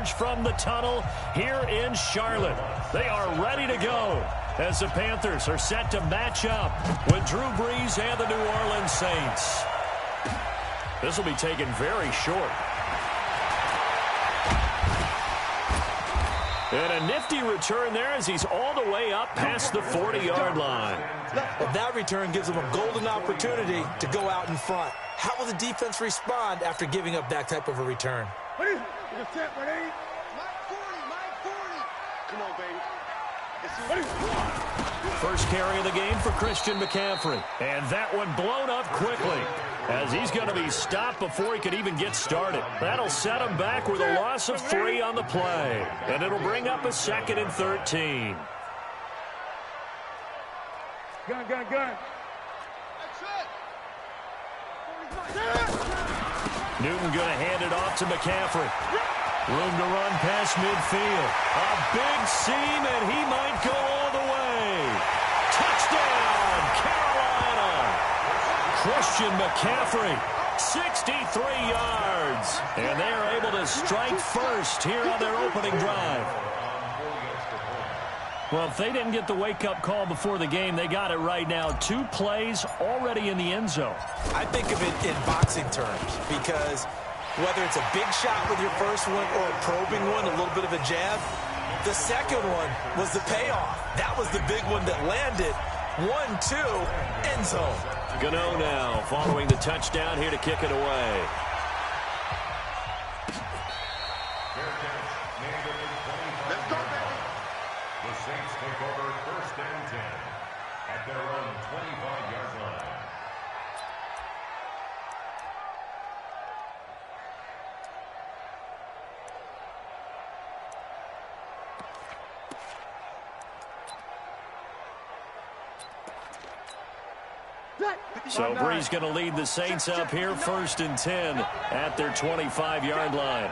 emerge from the tunnel here in Charlotte. They are ready to go as the Panthers are set to match up with Drew Brees and the New Orleans Saints. This will be taken very short. And a nifty return there as he's all the way up past the 40-yard line. Well, that return gives them a golden opportunity to go out in front. How will the defense respond after giving up that type of a return? Ready? Ready? Mike 40, Mike 40. Come on, baby. Ready? First carry of the game for Christian McCaffrey. And that one blown up quickly as he's going to be stopped before he could even get started. That'll set him back with a loss of 3 on the play. And it'll bring up a 2nd and 13. Gun. That's it. Newton going to hand it off to McCaffrey. Room to run past midfield. A big seam, and he might go all the way. Touchdown, Carolina. Christian McCaffrey, 63 yards. And they are able to strike first here on their opening drive. Well, if they didn't get the wake-up call before the game, they got it right now. 2 plays already in the end zone. I think of it in boxing terms because whether it's a big shot with your first one or a probing one, a little bit of a jab, the second one was the payoff. That was the big one that landed. 1-2, end zone. Gano now following the touchdown here to kick it away. Let's go, baby. The Saints take over 1st and 10 at their own 25-yard line. So Brees going to lead the Saints up here 1st and 10 at their 25-yard line.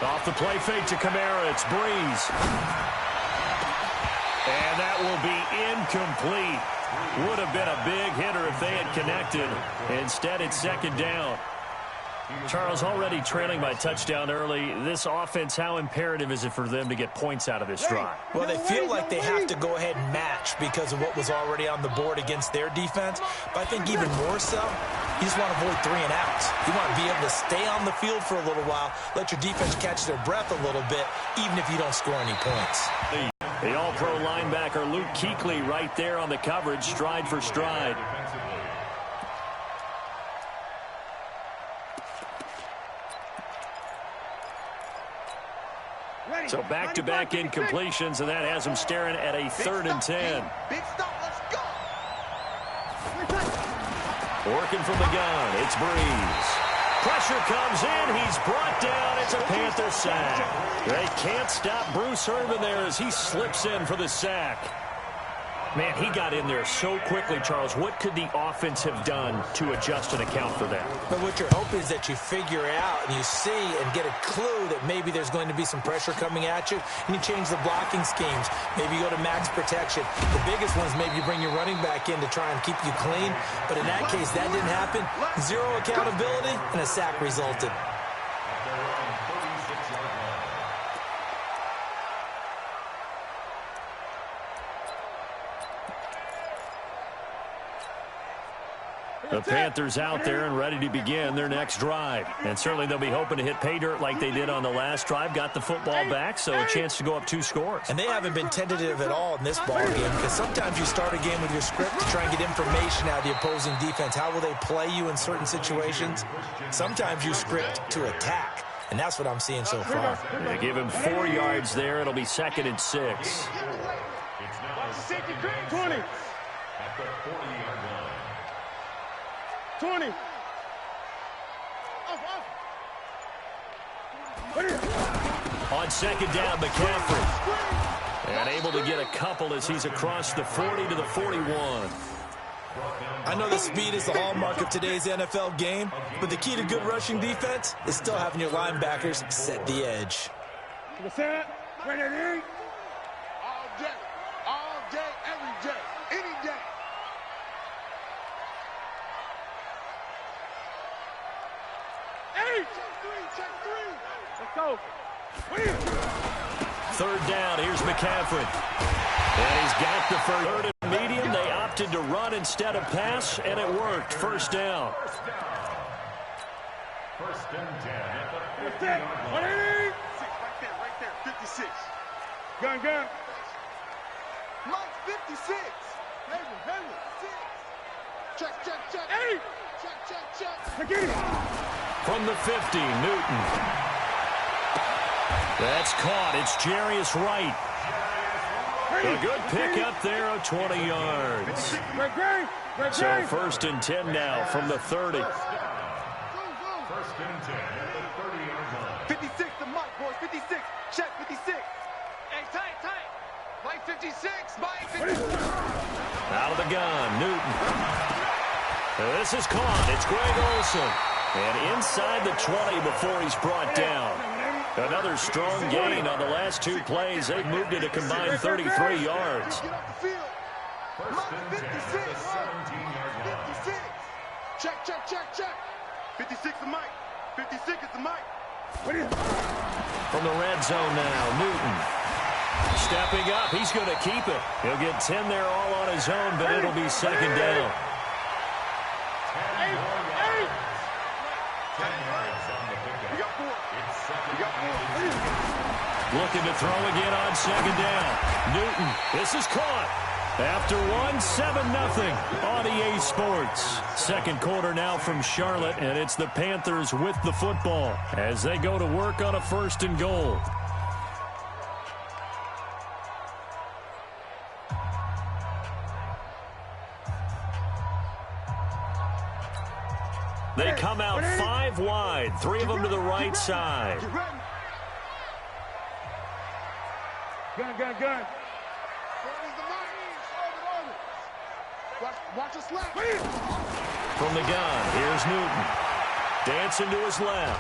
Off the play fake to Kamara, it's Brees. And that will be incomplete. Would have been a big hitter if they had connected. Instead, it's 2nd down. Charles, already trailing by touchdown early. This offense, how imperative is it for them to get points out of this drive? Well, they feel like they have to go ahead and match because of what was already on the board against their defense. But I think even more so, you just want to avoid 3 and outs. You want to be able to stay on the field for a little while, let your defense catch their breath a little bit, even if you don't score any points. The all-pro linebacker Luke Kuechly right there on the coverage, stride for stride. So back-to-back incompletions, and that has him staring at a 3rd and 10. Big stop, let's go. Working from the gun, it's Brees. Pressure comes in, he's brought down, it's a Panther sack. They can't stop Bruce Irvin there as he slips in for the sack. Man, he got in there so quickly, Charles. What could the offense have done to adjust and account for that? But what you're hoping is that you figure out and you see and get a clue that maybe there's going to be some pressure coming at you, and you change the blocking schemes. Maybe you go to max protection. The biggest one is maybe you bring your running back in to try and keep you clean. But in that case, that didn't happen. 0 accountability, and a sack resulted. The Panthers out there and ready to begin their next drive. And certainly they'll be hoping to hit pay dirt like they did on the last drive. Got the football back, so a chance to go up 2 scores. And they haven't been tentative at all in this ball game because sometimes you start a game with your script to try and get information out of the opposing defense. How will they play you in certain situations? Sometimes you script to attack, and that's what I'm seeing so far. They give him 4 yards there. It'll be 2nd and 6. It's now 20. At the 40-yard line. 20. On 2nd down, McCaffrey. And able to get a couple as he's across the 40 to the 41. I know the speed is the hallmark of today's NFL game, but the key to good rushing defense is still having your linebackers set the edge. Ready? All day, every day, any day. Eight. Let's go. Third down, here's McCaffrey. And he's got the first. Third and medium, they opted to run instead of pass, and it worked. First down. First and 10 at the 50 Right yard line. there, 56. Gun. Mike, 56. Henry, 6. Check. 8. Check. Again. From the 50, Newton. That's caught. It's Jarius Wright. A good pickup there of 20 yards. So first and 10 now from the 30. First and 10 at the 30-yard line. 56 to Mike, boys. 56. Check, 56. Hey, tight. Mike, 56. Mike, 56. Out of the gun, Newton. This is caught. It's Greg Olsen. And inside the 20 before he's brought down. Another strong gain on the last two plays. They've moved it a combined 33 yards. Get off the field. First and 10 at the 17-yard line. 56. Check. 56 to Mike. 56 is to Mike. From the red zone now, Newton. Stepping up, he's going to keep it. He'll get 10 there all on his own, but it'll be second down. 10 yards on the pickup. We got 4. It's second and 8. Looking to throw again on second down. Newton, this is caught. After 7-0 on EA Sports. Second quarter now from Charlotte, and it's the Panthers with the football as they go to work on a first and goal. They come out 5 wide, 3 of them to the right side. Get ready. Gun. Watch us left. From the gun, here's Newton. Dancing to his left.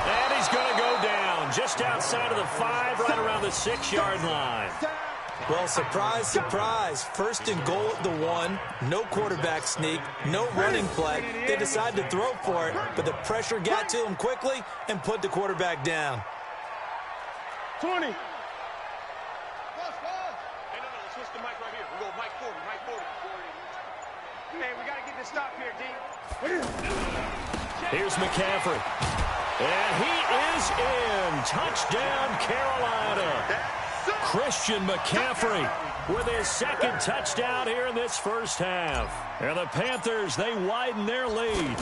And he's going to go down just outside of the 5, right around the 6-yard line. Well, surprise. First and goal at the 1. No quarterback sneak. No running play. They decided to throw for it, but the pressure got to him quickly and put the quarterback down. 20. Hey, no, let's switch the mic right here. We go Mike 40. Hey, we got to get this stop here, D. Here's McCaffrey. And he is in. Touchdown, Carolina. Christian McCaffrey with his second touchdown here in this first half. And the Panthers, they widen their lead.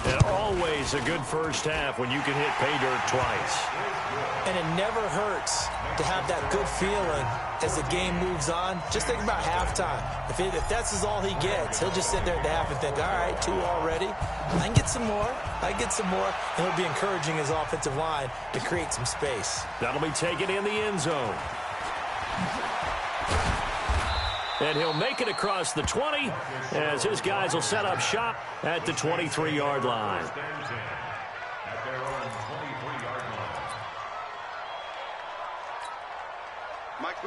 And always a good first half when you can hit pay dirt twice. And it never hurts to have that good feeling as the game moves on. Just think about halftime. If that's all he gets, he'll just sit there at the half and think, all right, 2 already. I can get some more. And he'll be encouraging his offensive line to create some space. That'll be taken in the end zone. And he'll make it across the 20 as his guys will set up shop at the 23-yard line. First and 10 at their own 23-yard line.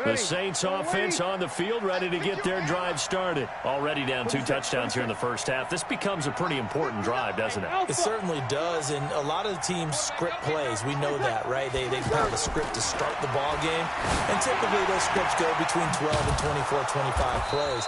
The Saints offense on the field, ready to get their drive started. Already down 2 touchdowns here in the first half. This becomes a pretty important drive, doesn't it? It certainly does, and a lot of the teams script plays. We know that, right? They have a script to start the ball game, and typically those scripts go between 12 and 24, 25 plays.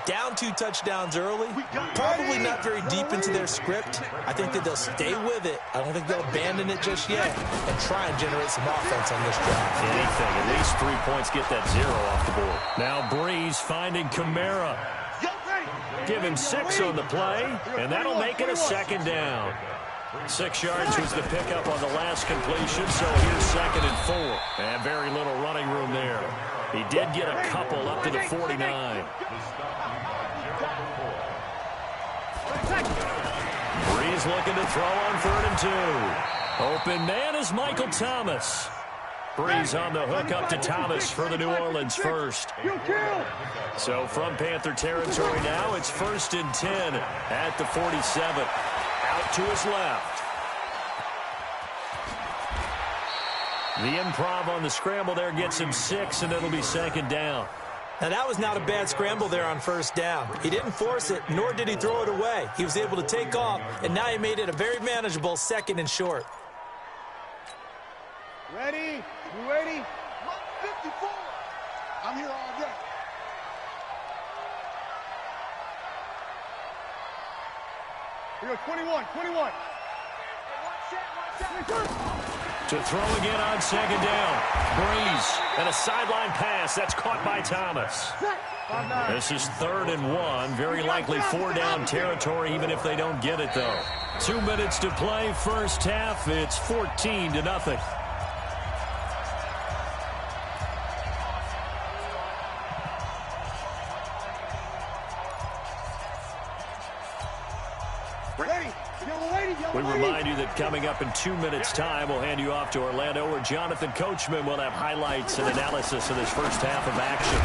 Down 2 touchdowns early, probably not very deep into their script. I think that they'll stay with it. I don't think they'll abandon it just yet and try and generate some offense on this drive. Anything, at least 3 points, get that 0 off the board. Now Breeze finding Kamara. Give him 6 on the play, and that'll make it a second down. 6 yards was the pickup on the last completion, so here's second and 4. And very little running room there. He did get a couple up to the 49. Breeze looking to throw on 3rd and 2. Open man is Michael Thomas. Breeze on the hook up to Thomas for the New Orleans first. So from Panther territory now, it's 1st and 10 at the 47. Out to his left. The improv on the scramble there gets him 6, and it'll be second down. Now, that was not a bad scramble there on first down. He didn't force it, nor did he throw it away. He was able to take off, and now he made it a very manageable 2nd and short. Ready? You ready? 54. I'm here all day. Here we go, 21. To throw again on 2nd down. Breeze. And a sideline pass. That's caught by Thomas. This is 3rd and 1. Very likely 4-down territory, even if they don't get it, though. 2 minutes to play. First half. It's 14-0. We remind you that coming up in 2 minutes' time, we'll hand you off to Orlando, where Jonathan Coachman will have highlights and analysis of this first half of action.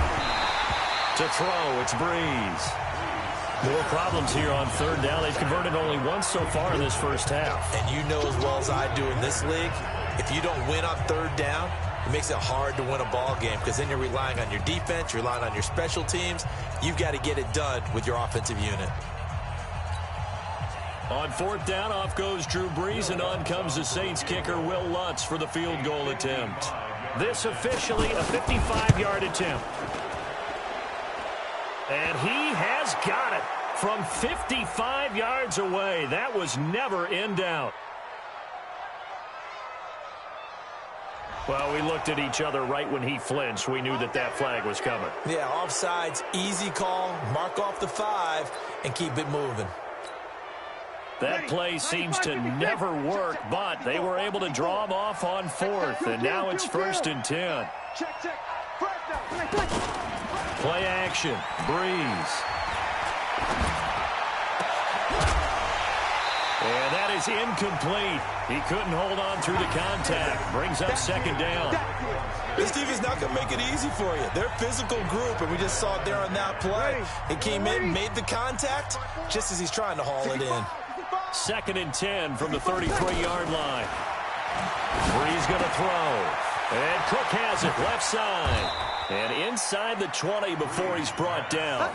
To throw, it's Breeze. More problems here on 3rd down. They've converted only once so far in this first half. And you know as well as I do in this league, if you don't win on 3rd down, it makes it hard to win a ball game because then you're relying on your defense, you're relying on your special teams. You've got to get it done with your offensive unit. On 4th down, off goes Drew Brees, and on comes the Saints kicker, Will Lutz, for the field goal attempt. This officially a 55-yard attempt. And he has got it from 55 yards away. That was never in doubt. Well, we looked at each other right when he flinched. We knew that flag was coming. Yeah, offsides, easy call, mark off the 5, and keep it moving. That play seems to never work, but they were able to draw him off on 4th, and now it's 1st and 10. Play action, Breeze. And that is incomplete. He couldn't hold on through the contact. Brings up 2nd down. This defense is not going to make it easy for you. They're a physical group, and we just saw it there on that play. He came in, made the contact, just as he's trying to haul it in. 2nd and 10 from the 33-yard line. Breeze going to throw. And Cook has it left side. And inside the 20 before he's brought down.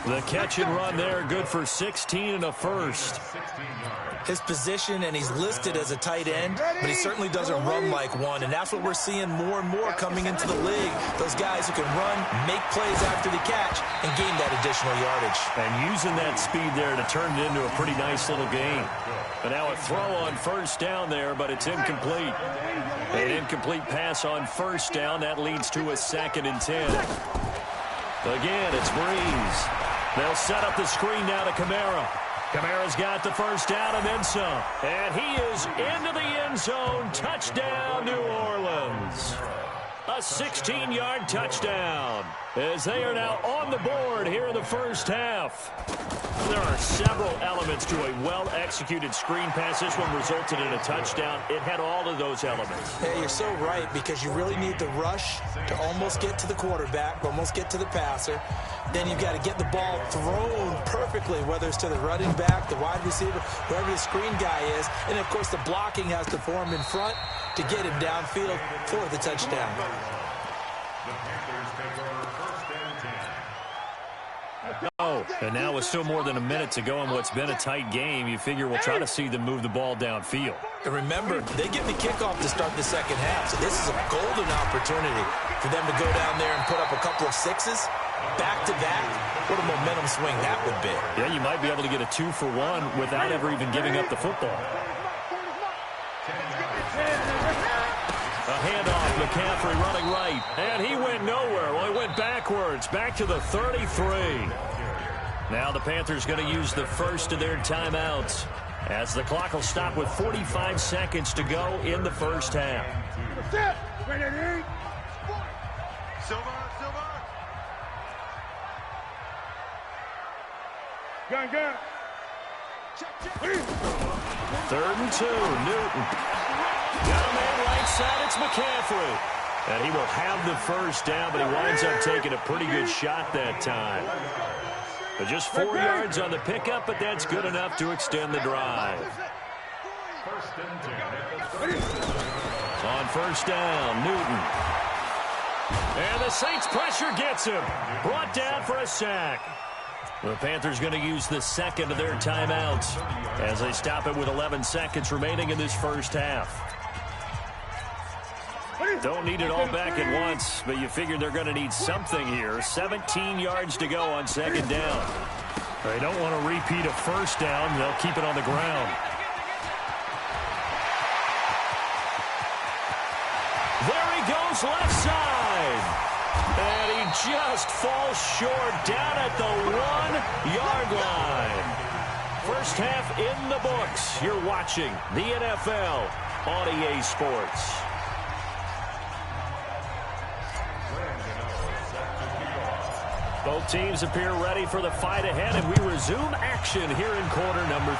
The catch and run there, good for 16 and a first. His position, and he's listed as a tight end, but he certainly doesn't run like one, and that's what we're seeing more and more coming into the league. Those guys who can run, make plays after the catch, and gain that additional yardage. And using that speed there to turn it into a pretty nice little game. But now a throw on 1st down there, but it's incomplete. An incomplete pass on 1st down. That leads to a 2nd and 10. Again, it's Breeze. They'll set up the screen now to Kamara. Kamara's got the 1st down and then some. And he is into the end zone. Touchdown, New Orleans. A 16-yard touchdown as they are now on the board here in the first half. There are several elements to a well-executed screen pass. This one resulted in a touchdown. It had all of those elements. Hey, you're so right, because you really need the rush to almost get to the quarterback, almost get to the passer. Then you've got to get the ball thrown perfectly, whether it's to the running back, the wide receiver, whoever the screen guy is. And, of course, the blocking has to form in front to get him downfield for the touchdown. Oh, and now with still more than a minute to go in what's been a tight game, you figure we'll try to see them move the ball downfield. And remember, they get the kickoff to start the second half, so this is a golden opportunity for them to go down there and put up a couple of 6s back-to-back. What a momentum swing that would be. Yeah, you might be able to get a 2-for-1 without ever even giving up the football. A handoff, McCaffrey running right, and he went nowhere. Well, he went backwards, back to the 33. Now the Panthers going to use the first of their timeouts as the clock will stop with 45 seconds to go in the first half. Silver. Gun. 3rd and 2, Newton. Got a man right side, it's McCaffrey. And he will have the first down, but he winds up taking a pretty good shot that time. But just 4 yards on the pickup, but that's good enough to extend the drive. On 1st down, Newton. And the Saints pressure gets him. Brought down for a sack. The Panthers going to use the second of their timeouts as they stop it with 11 seconds remaining in this first half. Don't need it all back at once, but you figure they're going to need something here. 17 yards to go on second down. They don't want to repeat a first down. They'll keep it on the ground. There he goes, left side. And he just falls short down at the 1-yard line. First half in the books. You're watching the NFL on EA Sports. Both teams appear ready for the fight ahead, and we resume action here in quarter number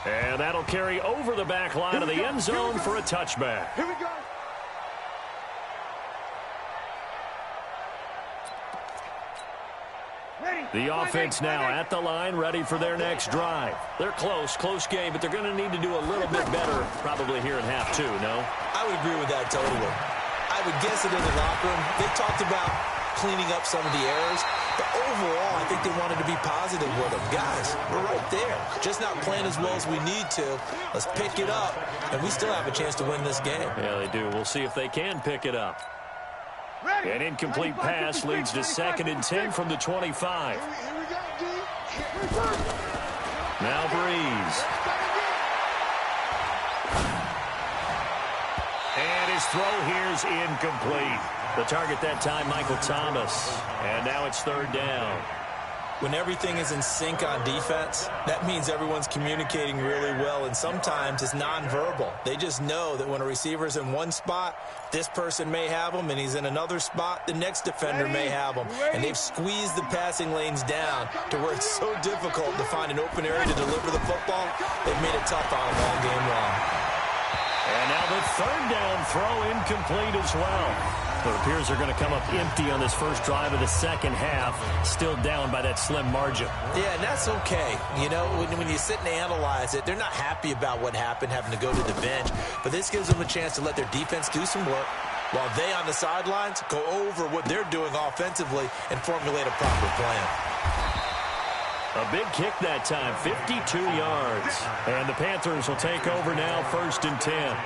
3. And that'll carry over the back line of the end zone for a touchback. Here we go. The offense now at the line, ready for their next drive. They're close game, but they're going to need to do a little bit better probably here in half 2, no? I would agree with that totally. I would guess it in the locker room. They talked about cleaning up some of the errors, but overall, I think they wanted to be positive with them. Guys, we're right there. Just not playing as well as we need to. Let's pick it up, and we still have a chance to win this game. Yeah, they do. We'll see if they can pick it up. An incomplete pass leads to 2nd and 10 from the 25. Now Breeze. And his throw here is incomplete. The target that time, Michael Thomas. And now it's 3rd down. When everything is in sync on defense, that means everyone's communicating really well, and sometimes it's nonverbal. They just know that when a receiver's in one spot, this person may have him, and he's in another spot, the next defender may have him. And they've squeezed the passing lanes down to where it's so difficult to find an open area to deliver the football. They've made it tough on them all game long. And now the 3rd down throw incomplete as well. It appears they're going to come up empty on this first drive of the second half, still down by that slim margin. Yeah, and that's okay. You know, when you sit and analyze it, they're not happy about what happened, having to go to the bench. But this gives them a chance to let their defense do some work while they on the sidelines go over what they're doing offensively and formulate a proper plan. A big kick that time, 52 yards. And the Panthers will take over now, 1st and 10.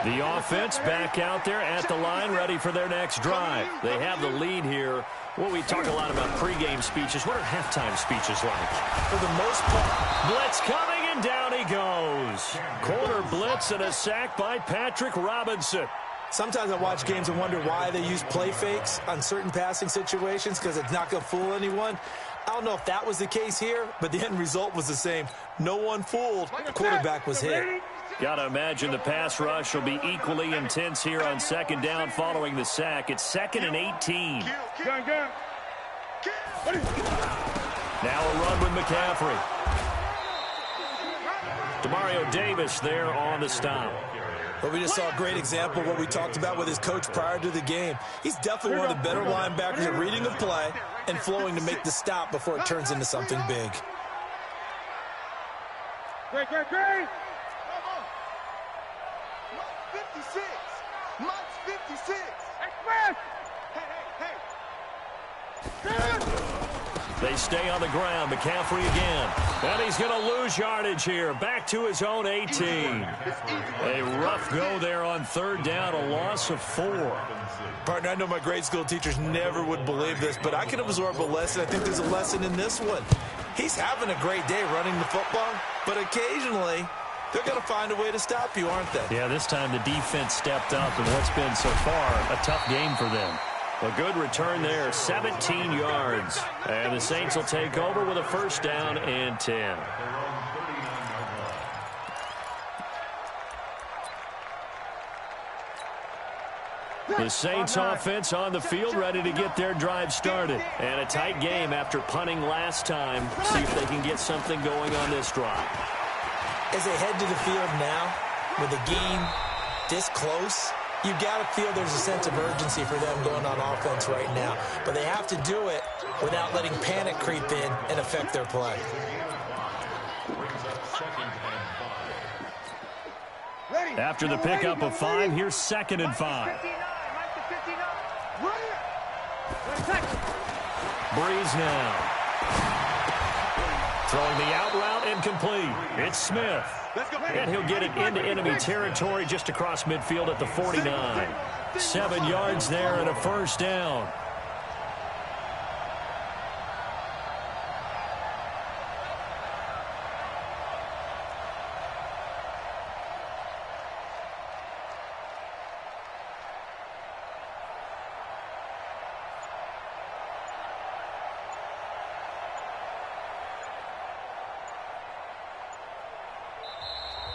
The offense back out there at the line, ready for their next drive. They have the lead here. Well, we talk a lot about pregame speeches. What are halftime speeches like? For the most part. Blitz coming, and down he goes. Corner blitz and a sack by Patrick Robinson. Sometimes I watch games and wonder why they use play fakes on certain passing situations, because it's not going to fool anyone. I don't know if that was the case here, but the end result was the same. No one fooled. The quarterback was hit. Got to imagine the pass rush will be equally intense here on 2nd down following the sack. It's 2nd and 18. Now a run with McCaffrey. Demario Davis there on the stop. Well, we just saw a great example of what we talked about with his coach prior to the game. He's definitely one of the better linebackers at reading a play and flowing to make the stop before it turns into something big. Great. 56. Mike's 56. Express. Hey. They stay on the ground. McCaffrey again. And he's going to lose yardage here. Back to his own 18. A rough go there on 3rd down. A loss of 4. Partner, I know my grade school teachers never would believe this, but I can absorb a lesson. I think there's a lesson in this one. He's having a great day running the football, but occasionally they're going to find a way to stop you, aren't they? Yeah, this time the defense stepped up in what's been so far a tough game for them. A good return there, 17 yards. And the Saints will take over with a 1st down and 10. The Saints offense on the field ready to get their drive started. And a tight game after punting last time. See if they can get something going on this drive. As they head to the field now, with the game this close, you've got to feel there's a sense of urgency for them going on offense right now. But they have to do it without letting panic creep in and affect their play. After the pickup of 5, here's 2nd and 5. Breeze now. Throwing the out route and complete. It's Smith. And he'll get it into enemy territory just across midfield at the 49. 7 yards there and a first down.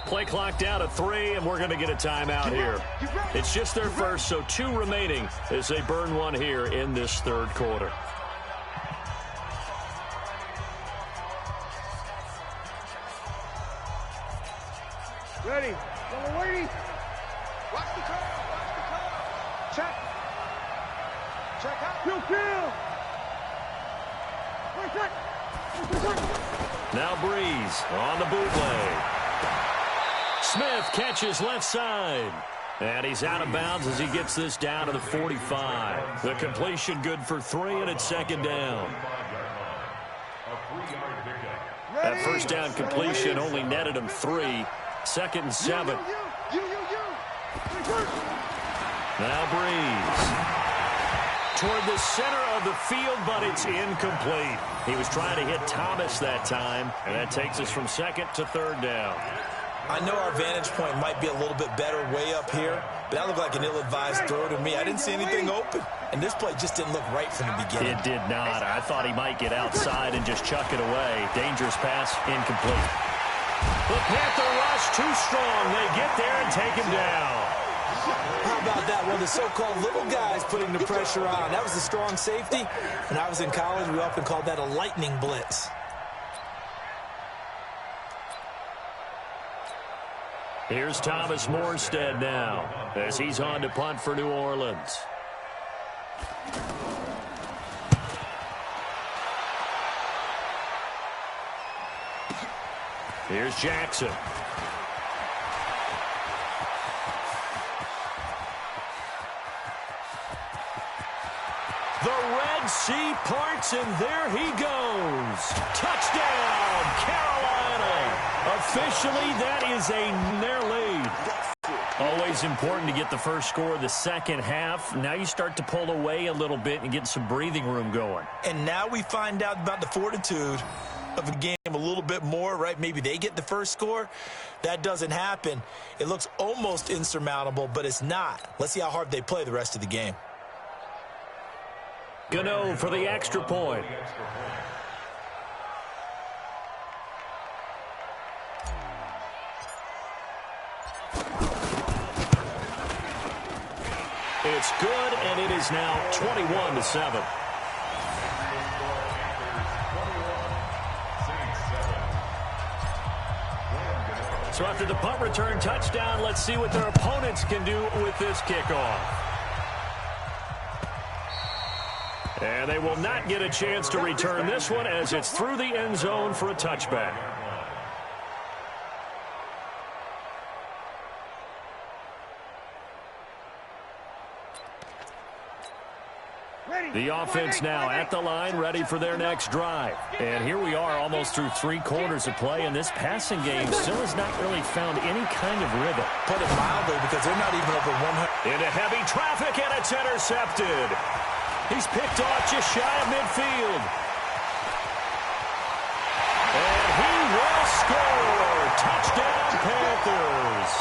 Play clock down to 3, and we're going to get a timeout here. It's just their first, so 2 remaining as they burn one here in this 3rd quarter. Ready. Double waiting. Watch the curve. Watch the curve. Check. Check out. Kill. Now Breeze on the bootleg. Smith catches left side. And he's out of bounds as he gets this down to the 45. The completion good for 3, and it's 2nd down. That first down completion only netted him 3. 2nd and 7. Now Breeze. Toward the center of the field, but it's incomplete. He was trying to hit Thomas that time, and that takes us from 2nd to 3rd down. I know our vantage point might be a little bit better way up here, but that looked like an ill-advised throw to me. I didn't see anything open, and this play just didn't look right from the beginning. It did not. I thought he might get outside and just chuck it away. Dangerous pass, incomplete. The Panther rush too strong. They get there and take him down. How about that? One of the so-called little guys putting the pressure on. That was a strong safety. When I was in college, we often called that a lightning blitz. Here's Thomas Morstead now as he's on to punt for New Orleans. Here's Jackson. The Red Sea parts, and there he goes. Touchdown, Carolina. Officially, that is their lead. Always important to get the first score of the second half. Now you start to pull away a little bit and get some breathing room going. And now we find out about the fortitude of a game a little bit more, right? Maybe they get the first score. That doesn't happen. It looks almost insurmountable, but it's not. Let's see how hard they play the rest of the game. Gano for the extra point. It's good, and it is now 21-7. So after the punt return touchdown, let's see what their opponents can do with this kickoff. And they will not get a chance to return this one as it's through the end zone for a touchback. The offense now at the line, ready for their next drive. And here we are almost through 3 quarters of play, and this passing game still has not really found any kind of rhythm. Put it mildly, because they're not even over 100. Into heavy traffic, and it's intercepted. He's picked off just shy of midfield. And he will score. Touchdown, Panthers.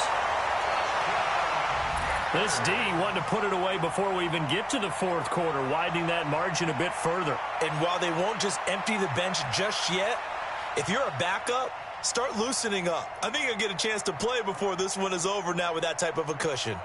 This D wanted to put it away before we even get to the 4th quarter, widening that margin a bit further. And while they won't just empty the bench just yet, if you're a backup, start loosening up. I think you'll get a chance to play before this one is over now with that type of a cushion.